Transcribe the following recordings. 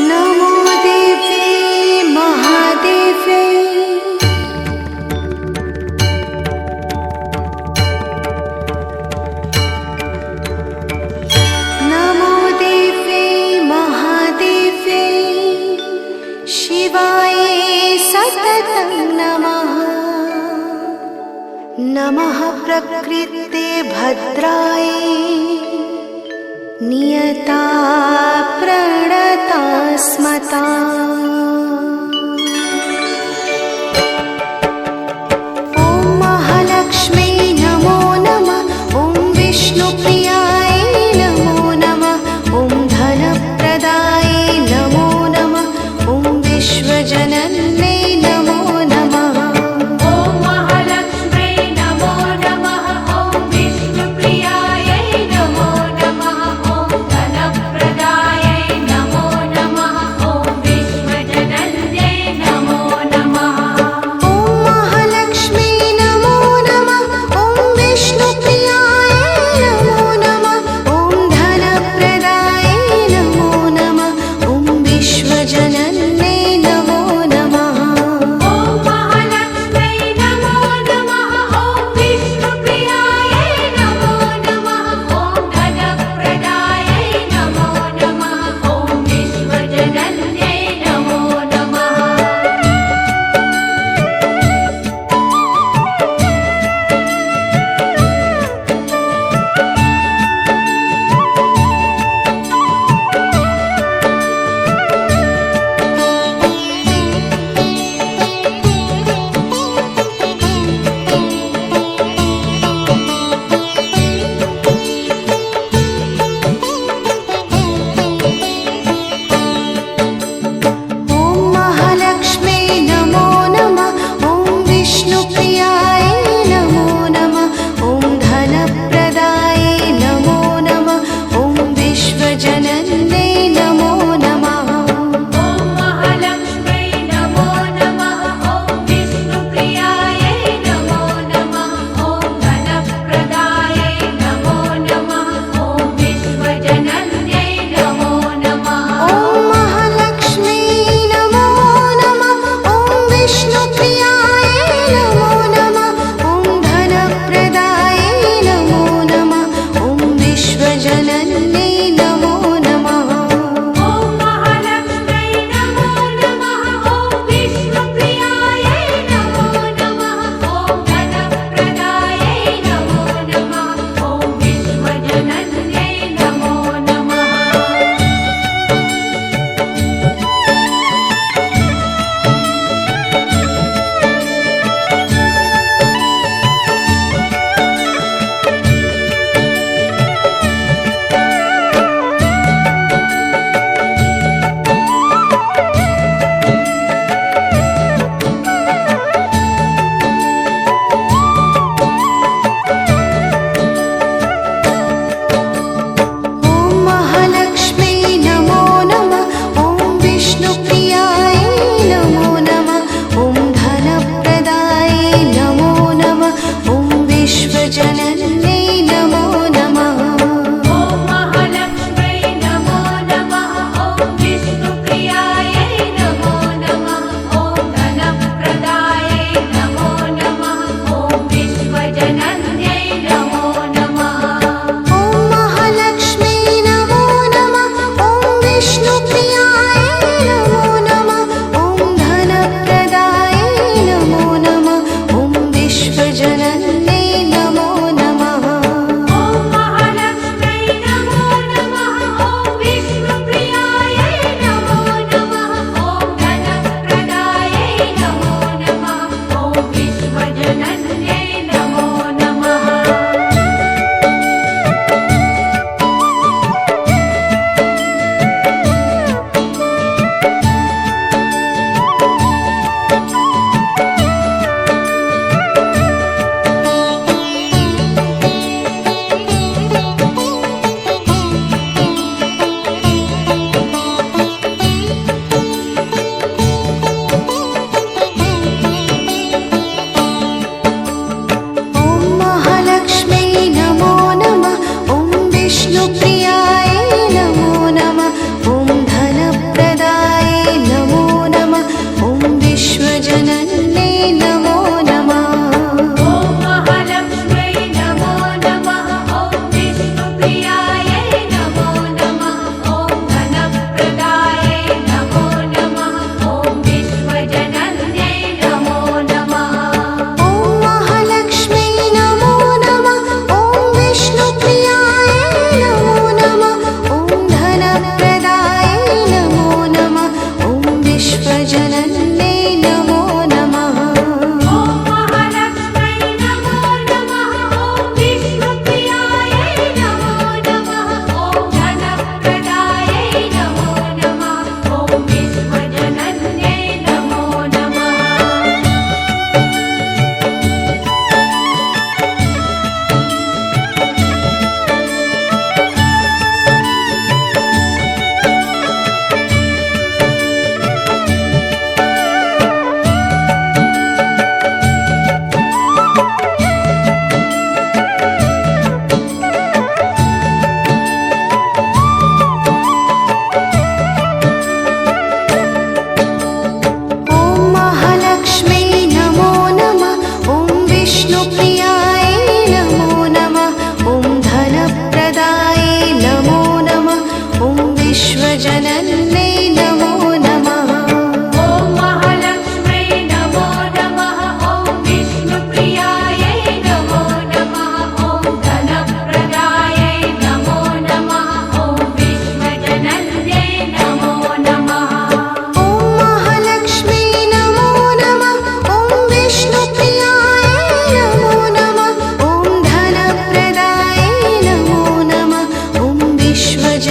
नमो देवे महादेवे नमो देवे महादेवे शिवाय सततं नमः नमः प्रकृते भद्राय नियता प्रणता स्मता ॐ महालक्ष्मी नमो नमः ॐ विष्णुप्रियाय नमो नमः ॐ धनप्रदाय नमो नमः ॐ विश्वजनन्यै नमो नमः ॐ महालक्ष्मी नमो नमः ॐ विष्णुप्रियायै नमो नमः ॐ धनप्रदायै नमो नमः ॐ विश्वजनन्यै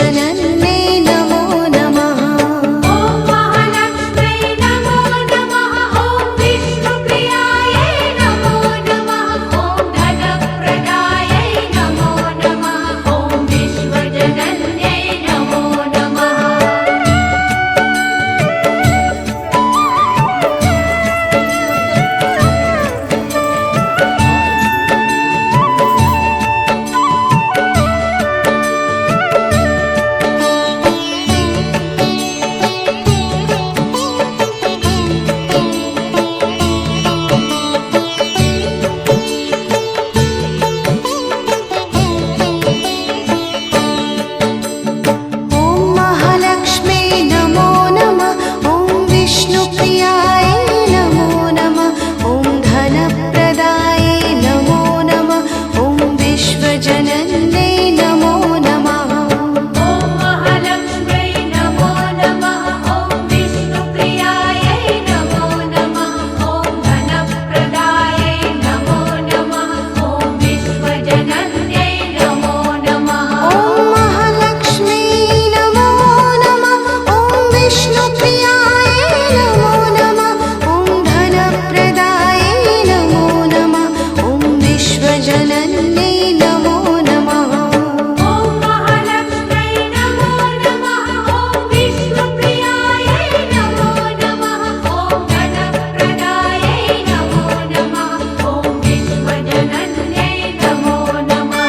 विश्वजनन्यै नमो नमः। ॐ महालक्ष्म्यै नमो नमः। ॐ विष्णुप्रियायै नमो नमः। ॐ धनप्रदायै नमो नमः। ॐ विश्वजनन्यै नमो नमः। ॐ महालक्ष्म्यै नमो नमः। ॐ विष्णुप्रियायै नमो नमः। ॐ धनप्रदायै नमो नमः। ॐ विश्वजनन्यै नमो नमः। ॐ महालक्ष्म्यै नमो नमः। ॐ विष्णुप्रियायै नमो नमः। ॐ धनप्रदायै नमो नमः। ॐ विश्वजनन्यै नमो नमः। ॐ महालक्ष्म्यै नमो नमः। ॐ विष्णुप्रियायै नमो नमः। ॐ धनप्रदायै नमो नमः। ॐ विश्वजनन्यै नमो नमः। ॐ महालक्ष्म्यै नमो नमः। ॐ विष्णुप्रियायै नमो नमः। ॐ धनप्रदायै नमो नमः। ॐ विश्वजनन्यै नमो नमः।